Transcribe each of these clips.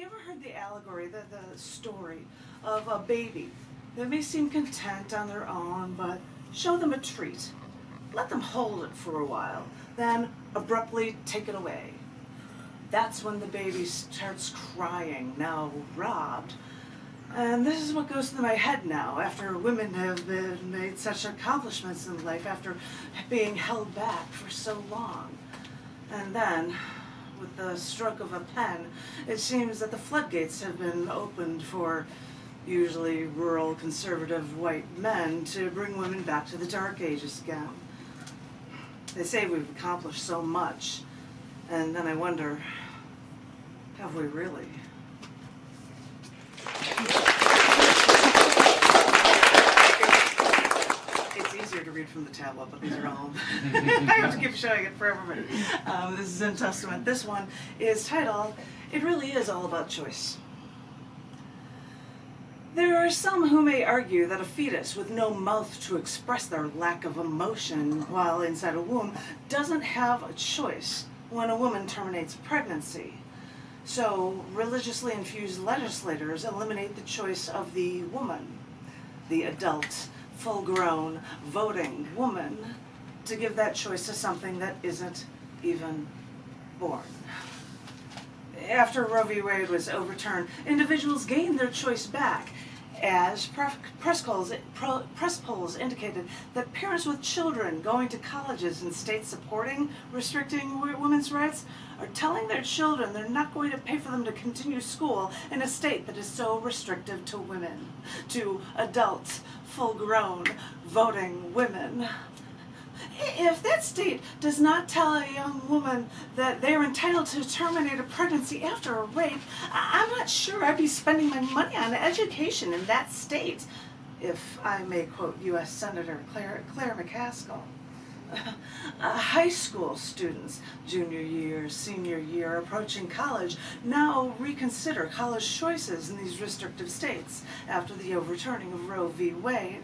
you ever heard the allegory, the story of a baby that may seem content on their own, but show them a treat, let them hold it for a while, then abruptly take it away? That's when the baby starts crying, now robbed. And this is what goes through my head now, after women have made such accomplishments in life, after being held back for so long. And then, with the stroke of a pen, it seems that the floodgates have been opened for usually rural, conservative white men to bring women back to the Dark Ages again. They say we've accomplished so much, and then I wonder, have we really? It's easier to read from the tablet, but these are all. I have to keep showing it for everybody. This is in Testament. This one is titled, "It Really Is All About Choice." There are some who may argue that a fetus with no mouth to express their lack of emotion while inside a womb doesn't have a choice when a woman terminates pregnancy. So religiously infused legislators eliminate the choice of the woman, the adult, full-grown, voting woman, to give that choice to something that isn't even born. After Roe v. Wade was overturned, individuals gained their choice back, as press polls indicated that parents with children going to colleges in states supporting restricting women's rights are telling their children they're not going to pay for them to continue school in a state that is so restrictive to women, to adult, full-grown, voting women. If that state does not tell a young woman that they are entitled to terminate a pregnancy after a rape, I'm not sure I'd be spending my money on education in that state, if I may quote U.S. Senator Claire McCaskill. High school students, junior year, senior year, approaching college, now reconsider college choices in these restrictive states after the overturning of Roe v. Wade.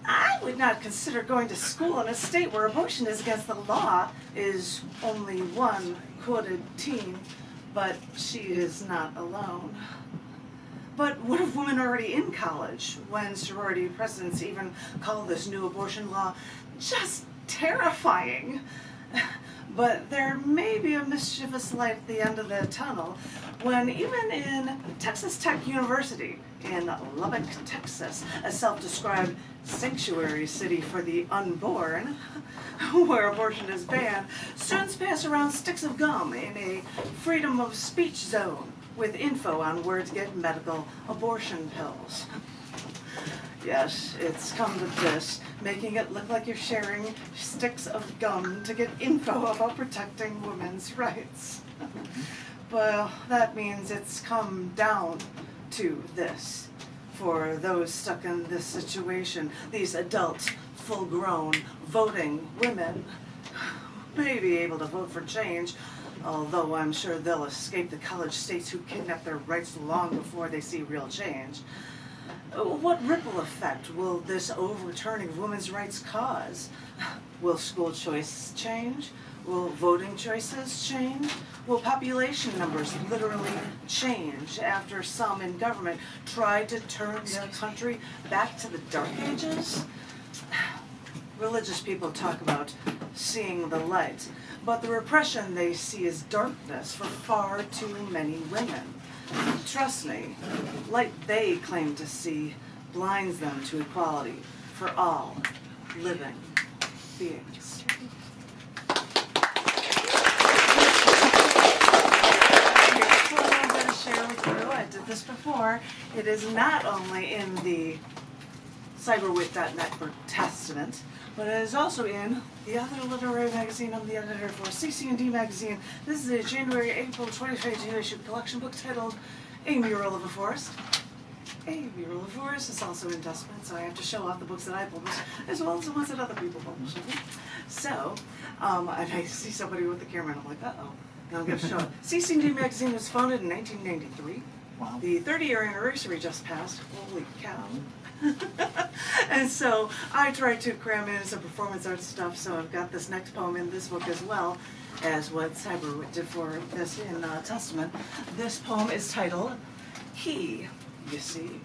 I would not consider going to school in a state where abortion is against the law, is only one quoted teen, but she is not alone. But what of women already in college, when sorority presidents even call this new abortion law just terrifying? But there may be a mischievous light at the end of the tunnel when even in Texas Tech University in Lubbock, Texas, a self-described sanctuary city for the unborn, where abortion is banned, students pass around sticks of gum in a freedom of speech zone with info on where to get medical abortion pills. Yes, it's come to this, making it look like you're sharing sticks of gum to get info about protecting women's rights. Well, that means it's come down to this. For those stuck in this situation, these adult, full-grown, voting women may be able to vote for change, although I'm sure they'll escape the college states who kidnap their rights long before they see real change. What ripple effect will this overturning of women's rights cause? Will school choice change? Will voting choices change? Will population numbers literally change after some in government try to turn the country back to the Dark Ages? Religious people talk about seeing the light, but the repression they see is darkness for far too many women. Trust me, light they claim to see blinds them to equality for all living beings. Here's what I'm going to share with you. I did this before. It is not only in the CyberWit.net for Testament, but it is also in the other literary magazine I'm the editor for, CC&D Magazine. This is a January-April 2022 issue collection book titled A Mural of a Forest. A Mural of a Forest is also in Testament, so I have to show off the books that I publish, as well as the ones that other people publish. So, and I see somebody with the camera, and I'm like, uh-oh. Now I'm going to show it. CC&D Magazine was founded in 1993. Wow. The 30-year anniversary just passed. Holy cow. And so I tried to cram in some performance art stuff, so I've got this next poem in this book as well. as what CyberWit did for this in Testament. This poem is titled Key, You See.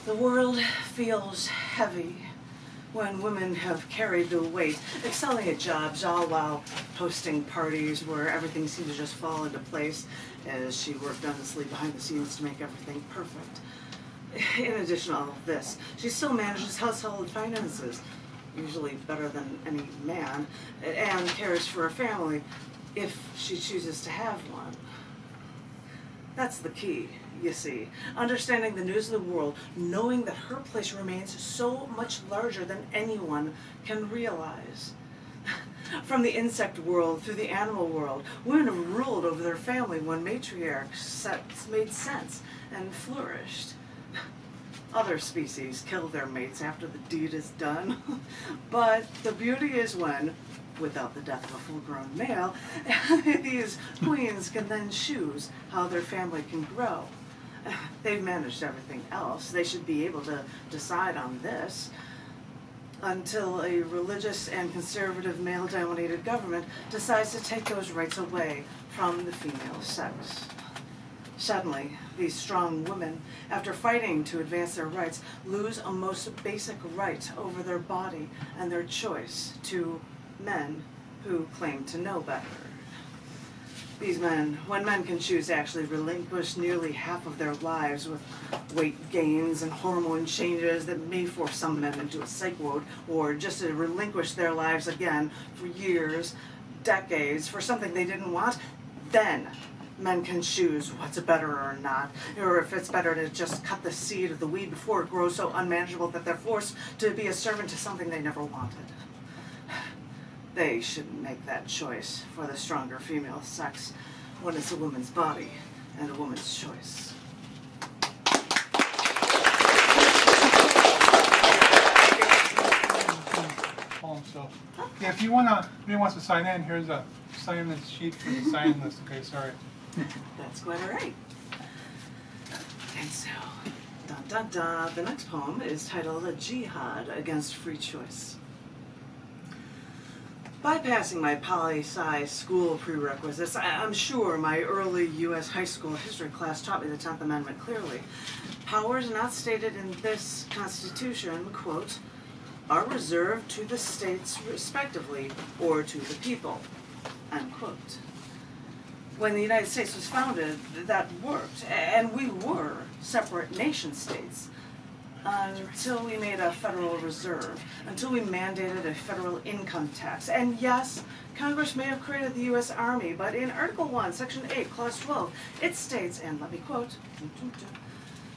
The world feels heavy when women have carried the weight, excelling at jobs, all while hosting parties where everything seemed to just fall into place as she worked honestly behind the scenes to make everything perfect. In addition to all of this, she still manages household finances, usually better than any man, and cares for a family if she chooses to have one. That's the key, you see. Understanding the news of the world, knowing that her place remains so much larger than anyone can realize. From the insect world through the animal world, women have ruled over their family when matriarchs made sense and flourished. Other species kill their mates after the deed is done. But the beauty is when, without the death of a full-grown male, these queens can then choose how their family can grow. They've managed everything else. They should be able to decide on this until a religious and conservative male-dominated government decides to take those rights away from the female sex. Suddenly, these strong women, after fighting to advance their rights, lose a most basic right over their body and their choice to men who claim to know better. These men, when men can choose to actually relinquish nearly half of their lives with weight gains and hormone changes that may force some men into a psych ward, or just to relinquish their lives again for years, decades, for something they didn't want, then men can choose what's better or not, or if it's better to just cut the seed of the weed before it grows so unmanageable that they're forced to be a servant to something they never wanted. They shouldn't make that choice for the stronger female sex when it's a woman's body and a woman's choice. So, yeah, if you wanna, anyone wants to sign in, here's a sign-in sheet for the sign list. Okay, sorry. That's quite all right. And so, dun dun dun, the next poem is titled Jihad Against Free Choice. Bypassing my poli-sci school prerequisites, I'm sure my early U.S. high school history class taught me the 10th Amendment clearly. Powers not stated in this Constitution, quote, are reserved to the states respectively or to the people, unquote. When the United States was founded, that worked, and we were separate nation states until we made a federal reserve, until we mandated a federal income tax. And yes, Congress may have created the U.S. Army, but in Article 1, Section 8, Clause 12, it states, and let me quote,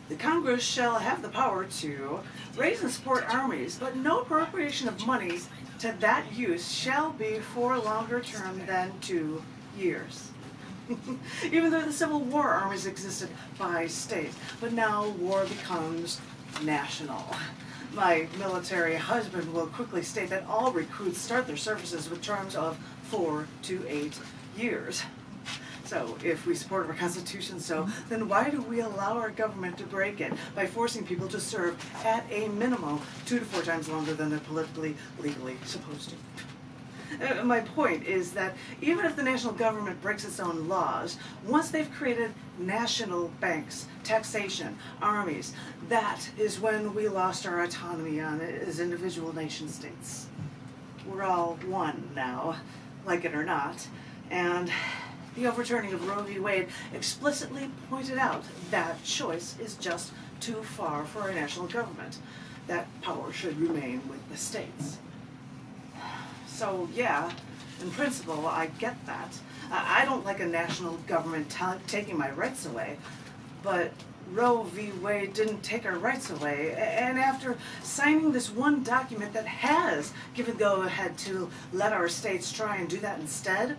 the Congress shall have the power to raise and support armies, but no appropriation of monies to that use shall be for longer term than 2 years. Even though the Civil War armies existed by state, but now war becomes national. My military husband will quickly state that all recruits start their services with terms of 4 to 8 years. So, if we support our Constitution then why do we allow our government to break it by forcing people to serve at a minimum 2 to 4 times longer than they're politically, legally supposed to? My point is that even if the national government breaks its own laws, once they've created national banks, taxation, armies, that is when we lost our autonomy as individual nation states. We're all one now, like it or not, and the overturning of Roe v. Wade explicitly pointed out that choice is just too far for our national government. That power should remain with the states. So yeah, in principle, I get that. I don't like a national government taking my rights away, but Roe v. Wade didn't take our rights away, and after signing this one document that has given go-ahead to let our states try and do that instead,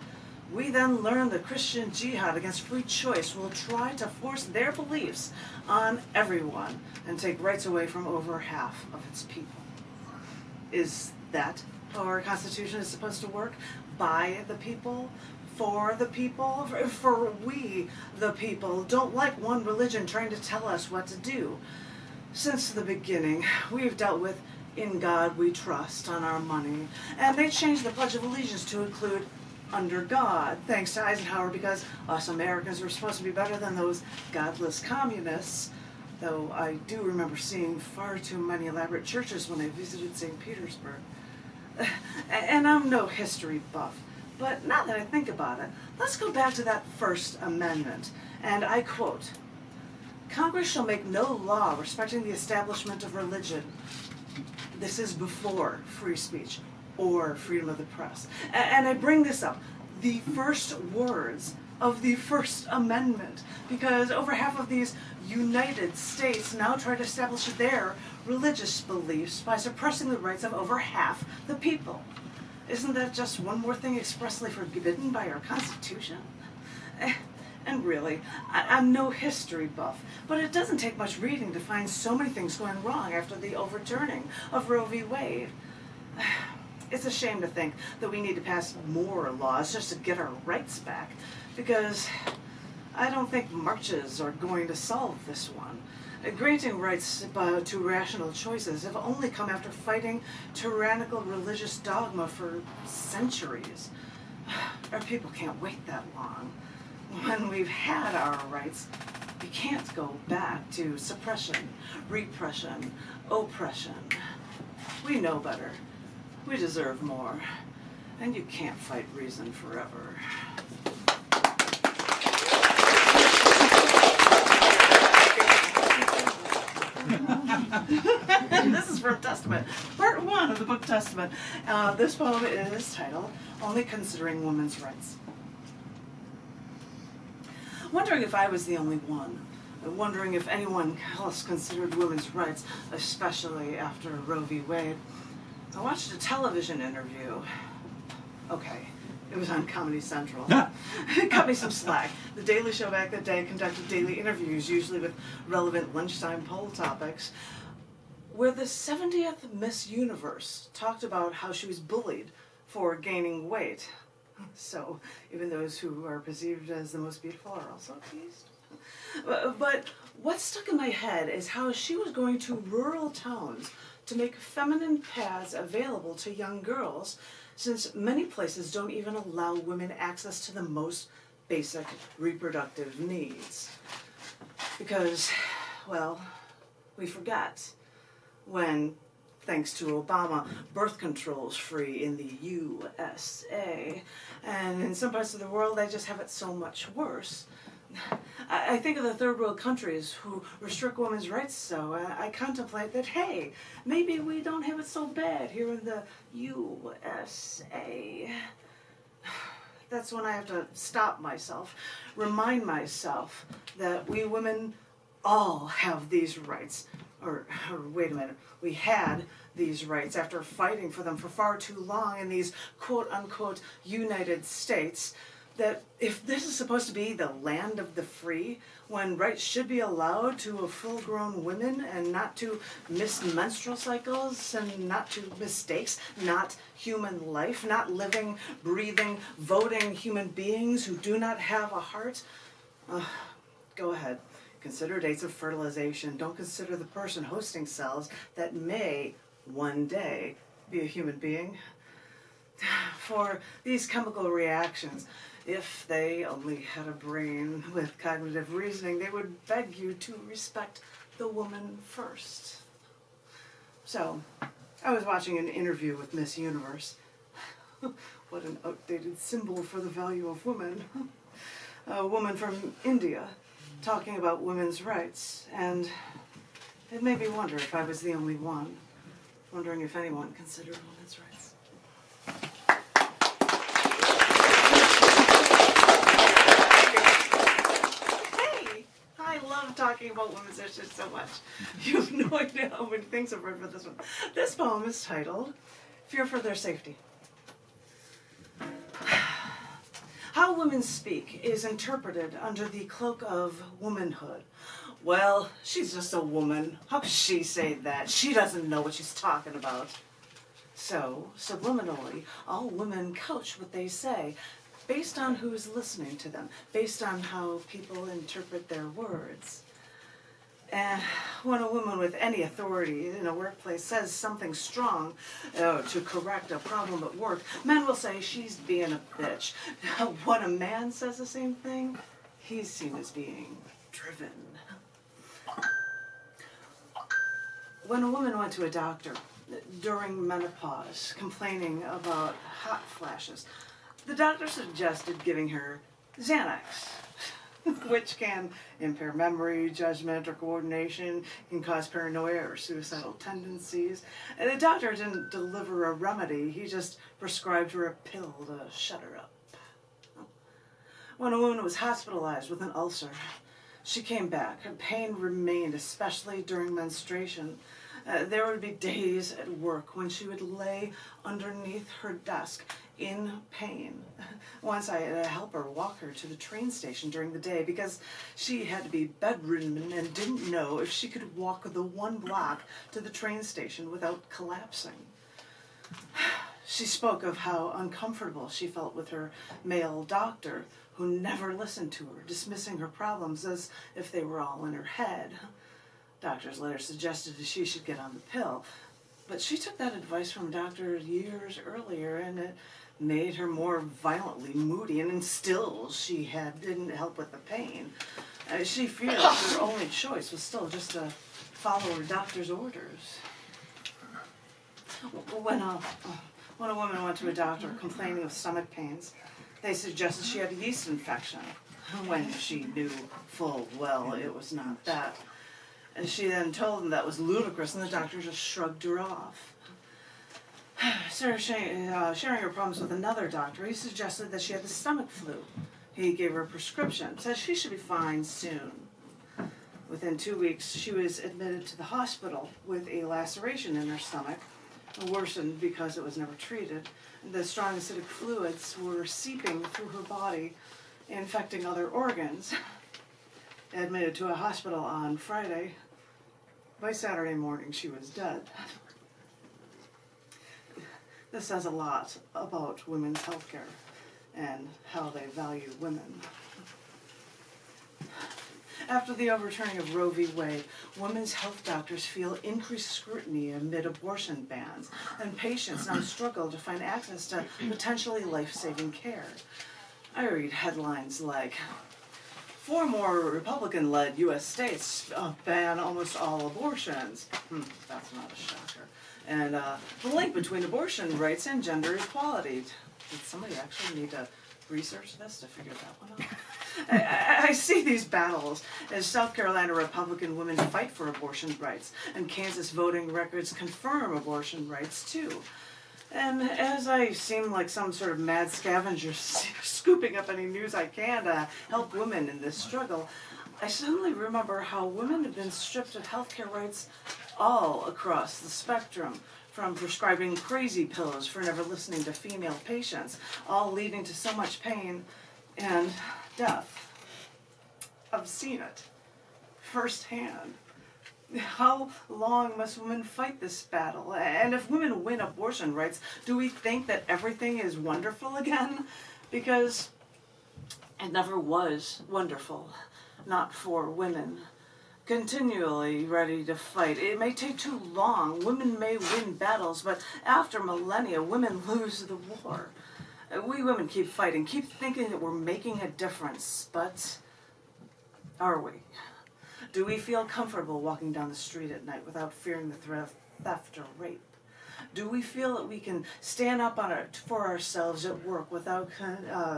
we then learn the Christian Jihad Against Free Choice will try to force their beliefs on everyone and take rights away from over half of its people. Is that how our Constitution is supposed to work? By the people? For the people? For we, the people, don't like one religion trying to tell us what to do. Since the beginning, we've dealt with "In God we trust" on our money, and they changed the Pledge of Allegiance to include "Under God," thanks to Eisenhower, because us Americans were supposed to be better than those godless communists, though I do remember seeing far too many elaborate churches when I visited St. Petersburg. And I'm no history buff, but now that I think about it, let's go back to that First Amendment, and I quote, "Congress shall make no law respecting the establishment of religion." This is before free speech or freedom of the press. And I bring this up, the first words of the First Amendment, because over half of these United States now try to establish their religious beliefs by suppressing the rights of over half the people. Isn't that just one more thing expressly forbidden by our Constitution? And really, I'm no history buff, but it doesn't take much reading to find so many things going wrong after the overturning of Roe v. Wade. It's a shame to think that we need to pass more laws just to get our rights back, because I don't think marches are going to solve this one. Granting rights to rational choices have only come after fighting tyrannical religious dogma for centuries. Our people can't wait that long. When we've had our rights, we can't go back to suppression, repression, oppression. We know better. We deserve more. And you can't fight reason forever. This is from Testament, part 1 of the book Testament. This poem is titled, "Only Considering Women's Rights." Wondering if I was the only one. Wondering if anyone else considered women's rights, especially after Roe v. Wade. I watched a television interview. Okay, it was on Comedy Central. It cut me some slack. The Daily Show back that day conducted daily interviews, usually with relevant lunchtime poll topics, where the 70th Miss Universe talked about how she was bullied for gaining weight. So even those who are perceived as the most beautiful are also teased. But what stuck in my head is how she was going to rural towns to make feminine pads available to young girls, since many places don't even allow women access to the most basic reproductive needs. Because, well, we forget when, thanks to Obama, birth control's free in the USA, and in some parts of the world they just have it so much worse. I think of the third world countries who restrict women's rights, so I contemplate that, hey, maybe we don't have it so bad here in the USA. That's when I have to stop myself, remind myself that we women all have these rights. Or wait a minute, we had these rights after fighting for them for far too long in these quote-unquote United States, that if this is supposed to be the land of the free, when rights should be allowed to a full-grown women and not to missed menstrual cycles and not to mistakes, not human life, not living, breathing, voting human beings who do not have a heart, go ahead. Consider dates of fertilization. Don't consider the person hosting cells that may one day be a human being. For these chemical reactions, if they only had a brain with cognitive reasoning, they would beg you to respect the woman first. So, I was watching an interview with Miss Universe. What an outdated symbol for the value of women. A woman from India talking about women's rights, and it made me wonder if I was the only one, wondering if anyone considered women's rights. Hey! I love talking about women's issues so much. You have no idea how many things I've read for this one. This poem is titled, "Fear for Their Safety." How women speak is interpreted under the cloak of womanhood. Well, she's just a woman. How could she say that? She doesn't know what she's talking about. So, subliminally, all women couch what they say, based on who's listening to them, based on how people interpret their words. And when a woman with any authority in a workplace says something strong to correct a problem at work, men will say she's being a bitch. When a man says the same thing, he's seen as being driven. When a woman went to a doctor during menopause complaining about hot flashes, the doctor suggested giving her Xanax, which can impair memory, judgment, or coordination, can cause paranoia or suicidal tendencies. And the doctor didn't deliver a remedy, he just prescribed her a pill to shut her up. When a woman was hospitalized with an ulcer, she came back. Her pain remained, especially during menstruation. There would be days at work when she would lay underneath her desk in pain. Once I had to help her walk her to the train station during the day because she had to be bedridden and didn't know if she could walk the 1 block to the train station without collapsing. She spoke of how uncomfortable she felt with her male doctor, who never listened to her, dismissing her problems as if they were all in her head. Doctors later suggested that she should get on the pill, but she took that advice from a doctor years earlier, and it made her more violently moody, and still she didn't help with the pain. She feared her only choice was still just to follow her doctor's orders. When a woman went to a doctor complaining of stomach pains, they suggested she had a yeast infection, when she knew full well it was not that. And she then told them that was ludicrous, and the doctor just shrugged her off. Sharing her problems with another doctor, he suggested that she had the stomach flu. He gave her a prescription, said she should be fine soon. Within 2 weeks, she was admitted to the hospital with a laceration in her stomach, worsened because it was never treated. The strong acidic fluids were seeping through her body, infecting other organs. Admitted to a hospital on Friday. By Saturday morning, she was dead. This says a lot about women's health care and how they value women. After the overturning of Roe v. Wade, women's health doctors feel increased scrutiny amid abortion bans, and patients now struggle to find access to potentially life-saving care. I read headlines like, 4 more Republican-led U.S. states ban almost all abortions. That's not a shocker. And the link between abortion rights and gender equality. Did somebody actually need to research this to figure that one out? I see these battles as South Carolina Republican women fight for abortion rights, and Kansas voting records confirm abortion rights too. And as I seem like some sort of mad scavenger scooping up any news I can to help women in this struggle, I suddenly remember how women have been stripped of healthcare rights all across the spectrum, from prescribing crazy pills for never listening to female patients, all leading to so much pain and death. I've seen it firsthand. How long must women fight this battle? And if women win abortion rights, do we think that everything is wonderful again? Because it never was wonderful, not for women. Continually ready to fight. It may take too long. Women may win battles, but after millennia, women lose the war. We women keep fighting, keep thinking that we're making a difference, but are we? Do we feel comfortable walking down the street at night without fearing the threat of theft or rape? Do we feel that we can stand up for ourselves at work without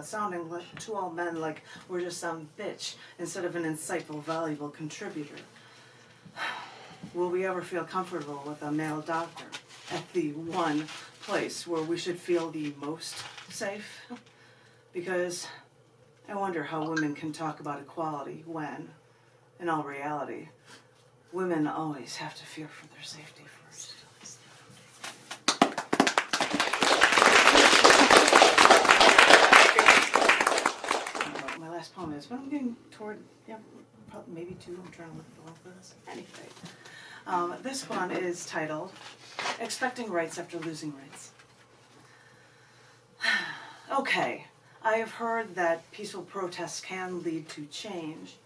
sounding to all men like we're just some bitch instead of an insightful, valuable contributor? Will we ever feel comfortable with a male doctor at the one place where we should feel the most safe? Because I wonder how women can talk about equality when, in all reality, women always have to fear for their safety first. My last poem is, but I'm getting toward, probably maybe 2. I'm trying to look at the length of this. Anyway, this one is titled, Expecting Rights After Losing Rights. Okay, I have heard that peaceful protests can lead to change.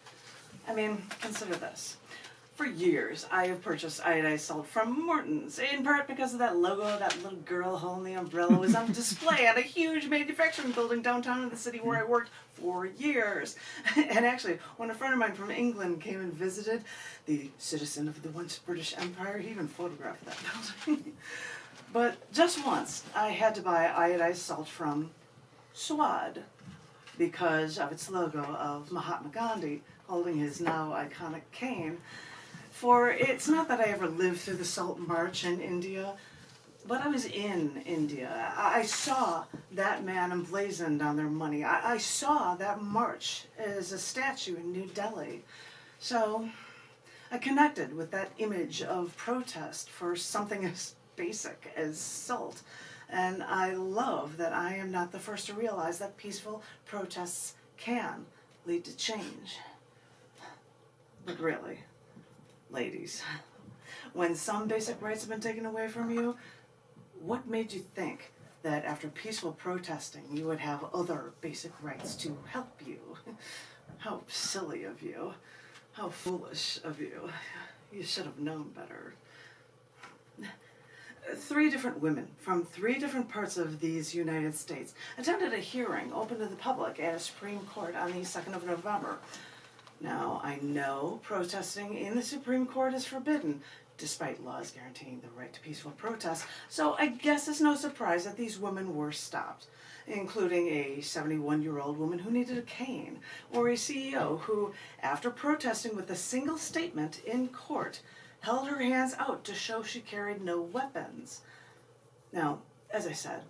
I mean, consider this. For years, I have purchased iodized salt from Morton's, in part because of that logo, that little girl holding the umbrella was on display at a huge manufacturing building downtown in the city where I worked for years. And actually, when a friend of mine from England came and visited, the citizen of the once British Empire, he even photographed that building. But just once, I had to buy iodized salt from Swad because of its logo of Mahatma Gandhi holding his now iconic cane. For it's not that I ever lived through the Salt March in India, but I was in India. I saw that man emblazoned on their money. I saw that march as a statue in New Delhi. So I connected with that image of protest for something as basic as salt. And I love that I am not the first to realize that peaceful protests can lead to change. But really, ladies, when some basic rights have been taken away from you, what made you think that after peaceful protesting you would have other basic rights to help you? How silly of you. How foolish of you. You should have known better. 3 different women from 3 different parts of these United States attended a hearing open to the public at a Supreme Court on the 2nd of November. Now, I know protesting in the Supreme Court is forbidden, despite laws guaranteeing the right to peaceful protest, so I guess it's no surprise that these women were stopped, including a 71-year-old woman who needed a cane, or a CEO who, after protesting with a single statement in court, held her hands out to show she carried no weapons. Now, as I said,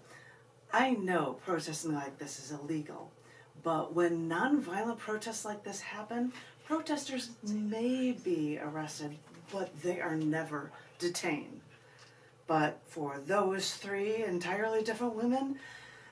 I know protesting like this is illegal, but when nonviolent protests like this happen, protesters may be arrested, but they are never detained. But for those 3 entirely different women,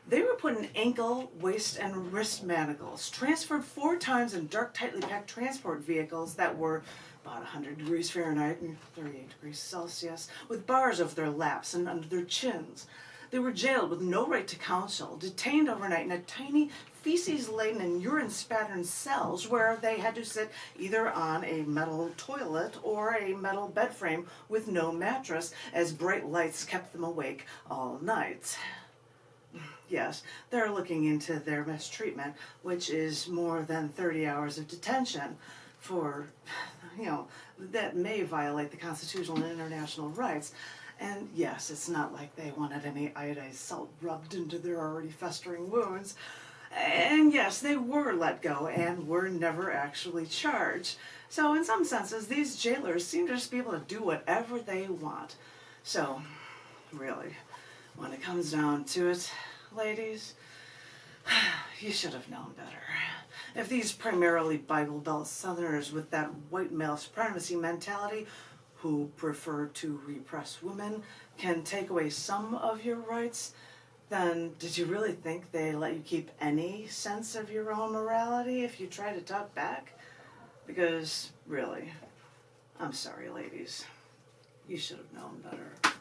they were put in ankle, waist, and wrist manacles, transferred 4 times in dark, tightly packed transport vehicles that were about 100 degrees Fahrenheit and 38 degrees Celsius, with bars over their laps and under their chins. They were jailed with no right to counsel, detained overnight in a tiny feces-laden and urine-spattered cells where they had to sit either on a metal toilet or a metal bed frame with no mattress, as bright lights kept them awake all night. Yes, they're looking into their mistreatment, which is more than 30 hours of detention for, that may violate the constitutional and international rights. And yes, it's not like they wanted any iodized salt rubbed into their already festering wounds. And yes, they were let go and were never actually charged. So in some senses, these jailers seem to just be able to do whatever they want. So, really, when it comes down to it, ladies, you should have known better. If these primarily Bible Belt Southerners with that white male supremacy mentality who prefer to repress women can take away some of your rights, then did you really think they let you keep any sense of your own morality if you try to talk back? Because, really, I'm sorry, ladies. You should have known better.